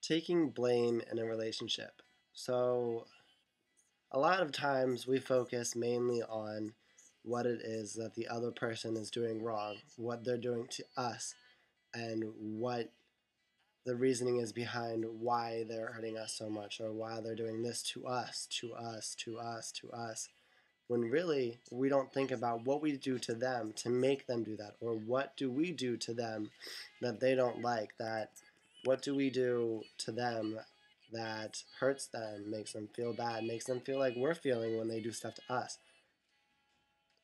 Taking blame in a relationship. So, a lot of times we focus mainly on what it is that the other person is doing wrong, what they're doing to us, and what the reasoning is behind why they're hurting us so much or why they're doing this to us, to us, to us, to us. When really we don't think about what we do to them to make them do that, or what do we do to them that they don't like, that what do we do to them that hurts them, makes them feel bad, makes them feel like we're feeling when they do stuff to us.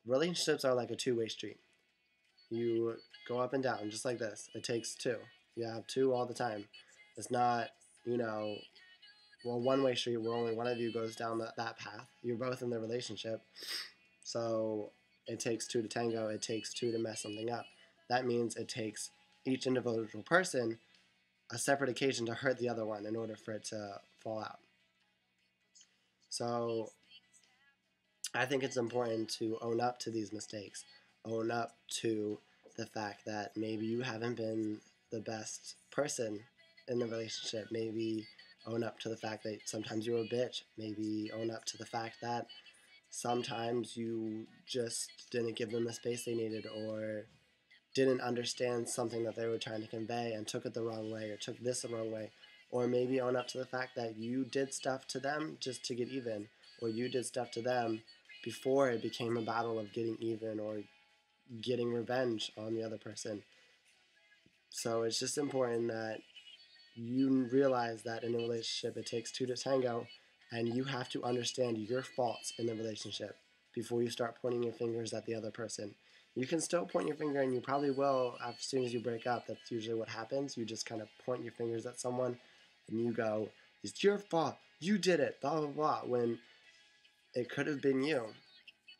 Relationships are like a two-way street. You go up and down just like this. It takes two. You have two all the time. It's not, you know, one-way street where only one of you goes down that path. You're both in the relationship. So it takes two to tango. It takes two to mess something up. That means it takes each individual person a separate occasion to hurt the other one in order for it to fall out. So I think it's important to own up to these mistakes, own up to the fact that maybe you haven't been the best person in the relationship. Maybe own up to the fact that sometimes you're a bitch. Maybe own up to the fact that sometimes you just didn't give them the space they needed, or didn't understand something that they were trying to convey and took it the wrong way, or took this the wrong way. Or maybe own up to the fact that you did stuff to them just to get even, or you did stuff to them before it became a battle of getting even or getting revenge on the other person. So it's just important that you realize that in a relationship it takes two to tango, and you have to understand your faults in the relationship before you start pointing your fingers at the other person. You can still point your finger, and you probably will as soon as you break up. That's usually what happens. You just kind of point your fingers at someone and you go, "It's your fault. You did it, blah, blah, blah," when it could have been you.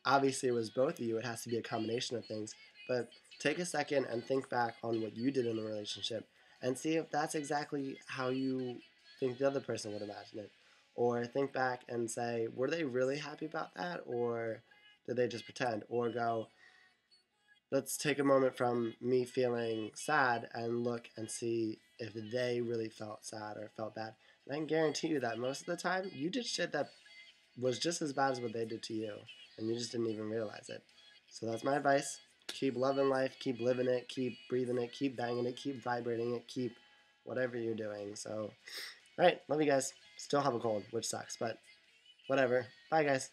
Obviously, it was both of you. It has to be a combination of things. But take a second and think back on what you did in the relationship and see if that's exactly how you think the other person would imagine it. Or think back and say, were they really happy about that? Or did they just pretend? Or go, let's take a moment from me feeling sad and look and see if they really felt sad or felt bad. And I can guarantee you that most of the time, you did shit that was just as bad as what they did to you, and you just didn't even realize it. So that's my advice. Keep loving life, keep living it, keep breathing it, keep banging it, keep vibrating it, keep whatever you're doing. So, all right, love you guys. Still have a cold, which sucks, but whatever. Bye, guys.